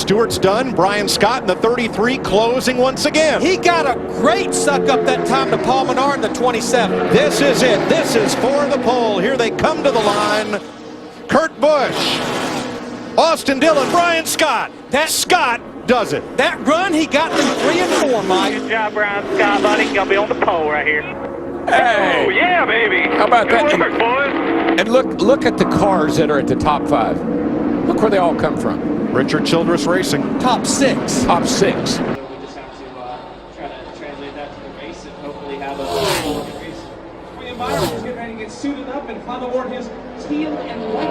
Stewart's done. Brian Scott in the 33 closing once again. He got a great suck up that time to Paul Menard in the 27. This is it. This is for the pole. Here they come to the line. Kurt Busch, Austin Dillon, Brian Scott. Scott does it. That run, he got through 3 and 4, Mike. Good job, Brian Scott, buddy. You'll be on the pole right here. Hey. Oh, yeah, baby. How about Good that? work, boys. And look at the cars that are at the top 5. Look where they all come from. Richard Childress Racing. Top 6. Top 6. We just have to try to translate that to the race and hopefully have a full race. William Byron is getting ready to get suited up and climb aboard his teal and white.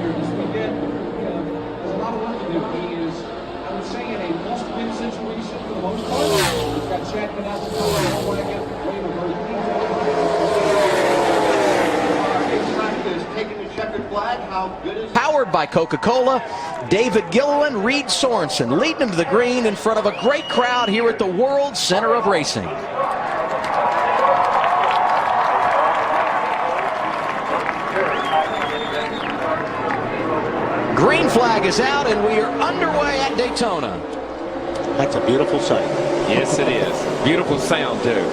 Here this weekend. There's a lot of work to do. He is, I would say, in a must-win situation for the most part. He's got Chapman out the top wagon. Powered by Coca-Cola, David Gilliland, Reed Sorensen leading him to the green in front of a great crowd here at the World Center of Racing. Green flag is out and we are underway at Daytona. That's a beautiful sight. Yes, it is. Beautiful sound, too.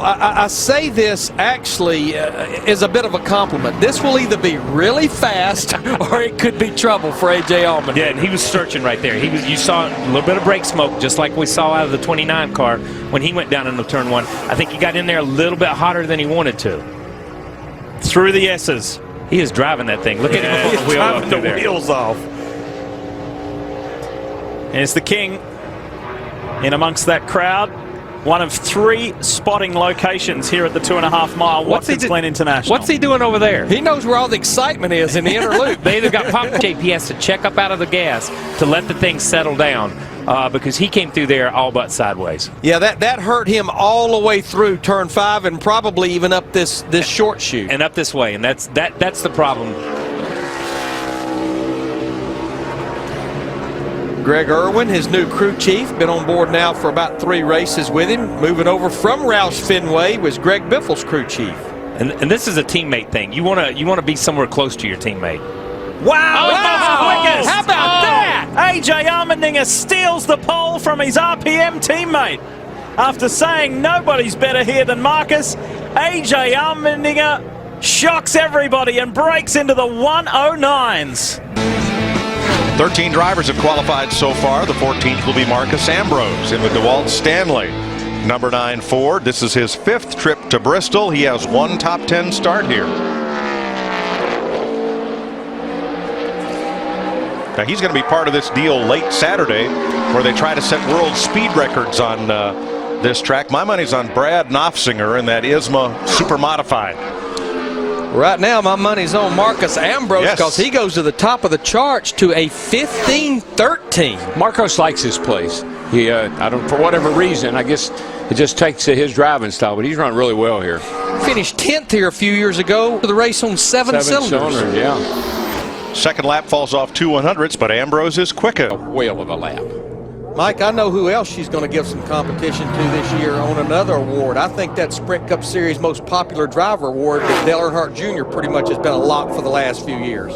I say this actually is a bit of a compliment. This will either be really fast or it could be trouble for A.J. Allman. Yeah, and he was searching right there. You saw a little bit of brake smoke, just like we saw out of the 29 car when he went down into turn 1. I think he got in there a little bit hotter than he wanted to. Through the S's. He is driving that thing. Look at him on the wheel up through there. Wheels off. And it's the King in amongst that crowd. One of 3 spotting locations here at the 2.5 mile Watkins Glen International. What's he doing over there? He knows where all the excitement is in the inner loop. They either got pump shape. He has to check up out of the gas to let the thing settle down because he came through there all but sideways. Yeah, that hurt him all the way through turn 5 and probably even up this short chute. And up this way, and that's the problem. Greg Irwin, his new crew chief, been on board now for about 3 races with him. Moving over from Roush Fenway was Greg Biffle's crew chief. And this is a teammate thing. You want to be somewhere close to your teammate. Wow! Quickest. How about that? A.J. Allmendinger steals the pole from his RPM teammate. After saying nobody's better here than Marcus, A.J. Allmendinger shocks everybody and breaks into the 109s. 13 drivers have qualified so far. The 14th will be Marcus Ambrose in with DeWalt Stanley. Number 9 Ford. This is his 5th trip to Bristol. He has 1 top 10 start here. Now he's going to be part of this deal late Saturday where they try to set world speed records on this track. My money's on Brad Knopfsinger in that ISMA Super Modified. Right now, my money's on Marcus Ambrose because he goes to the top of the charts to a 15-13. Marcos likes his place. He, I don't, for whatever reason, I guess it just takes to his driving style, but he's run really well here. Finished 10th here a few years ago for the race on 7 cylinders. Yeah. Second lap falls off 2 100s, but Ambrose is quicker. A whale of a lap. Mike, I know who else she's going to give some competition to this year on another award. I think that Sprint Cup Series Most Popular Driver Award that Dale Earnhardt Jr. pretty much has been a lock for the last few years.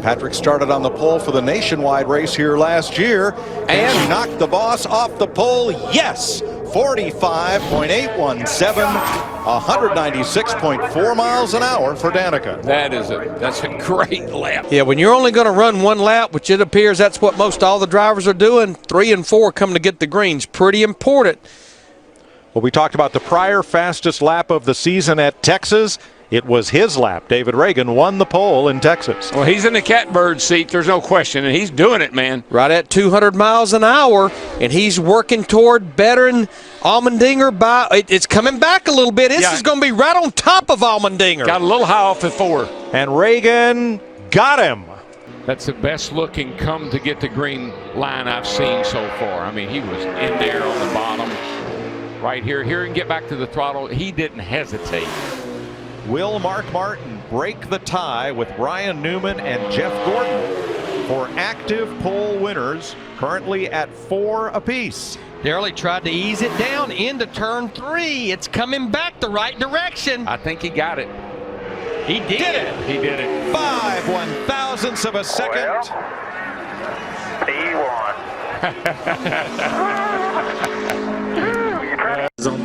Patrick started on the pole for the nationwide race here last year and she knocked the boss off the pole. Yes, 45.817, 196.4 miles an hour for Danica. That's a great lap. Yeah, when you're only going to run 1 lap, which it appears that's what most all the drivers are doing, 3 and 4 come to get the greens. Pretty important. Well, we talked about the prior fastest lap of the season at Texas. It was his lap. David Reagan won the pole in Texas. Well, he's in the catbird seat, there's no question, and he's doing it, man. Right at 200 miles an hour, and he's working toward bettering Allmendinger by, it's coming back a little bit. This is going to be right on top of Allmendinger. Got a little high off at 4. And Reagan got him. That's the best looking come to get the green line I've seen so far. I mean, he was in there on the bottom. Right here and get back to the throttle. He didn't hesitate. Will Mark Martin break the tie with Ryan Newman and Jeff Gordon for active pole winners, currently at 4 apiece. Darrell tried to ease it down into turn 3. It's coming back the right direction. I think he got it. He did it. He did it. 5 1/1000ths of a second.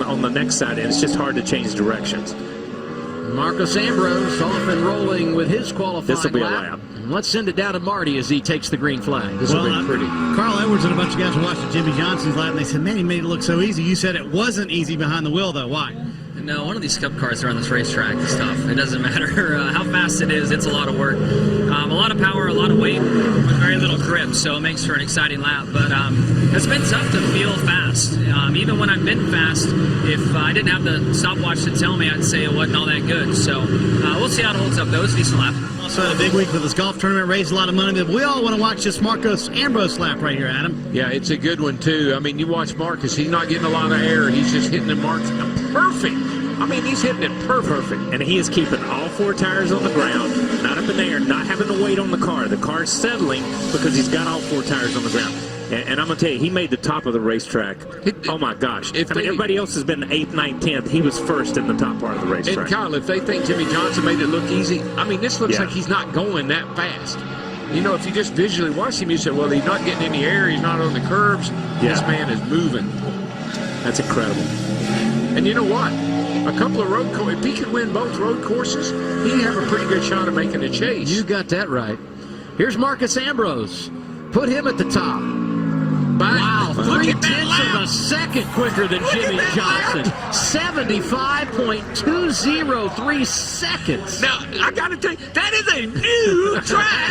On the next side, and it's just hard to change directions. Marcos Ambrose off and rolling with his qualifying This will be lap. a lap. Let's send it down to Marty as he takes the green flag. This will be pretty. Carl Edwards and a bunch of guys were watching Jimmy Johnson's lap, and they said, man, he made it look so easy. You said it wasn't easy behind the wheel, though. Why? No, one of these Cup cars are on this racetrack is tough. It doesn't matter how fast it is. It's a lot of work. A lot of power, a lot of weight, with very little grip, so it makes for an exciting lap. But it's been tough to feel fast. Even when I've been fast, if I didn't have the stopwatch to tell me, I'd say it wasn't all that good. So we'll see how it holds up, though. It's a decent lap. Also had a big week for this golf tournament, raised a lot of money. But we all want to watch this Marcos Ambrose lap right here, Adam. Yeah, it's a good one, too. I mean, you watch Marcus. He's not getting a lot of air. He's just hitting the marks perfect. I mean, he's hitting it perfect. And he is keeping all 4 tires on the ground, not up in the air, not having to wait on the car. The car's settling because he's got all 4 tires on the ground. And I'm going to tell you, he made the top of the racetrack. Oh, my gosh. Everybody else has been 8th, 9th, 10th. He was first in the top part of the racetrack. And, Kyle, if they think Jimmy Johnson made it look easy, I mean, this looks like he's not going that fast. You know, if you just visually watch him, you say, well, he's not getting any air. He's not on the curbs. This man is moving. That's incredible. And you know what? A couple of road courses, if he could win both road courses, he'd have a pretty good shot of making a chase. You got that right. Here's Marcus Ambrose. Put him at the top. Wow, 0.3 of a second quicker than Jimmy Johnson. 75.203 seconds. Now, I got to tell you, that is a new track.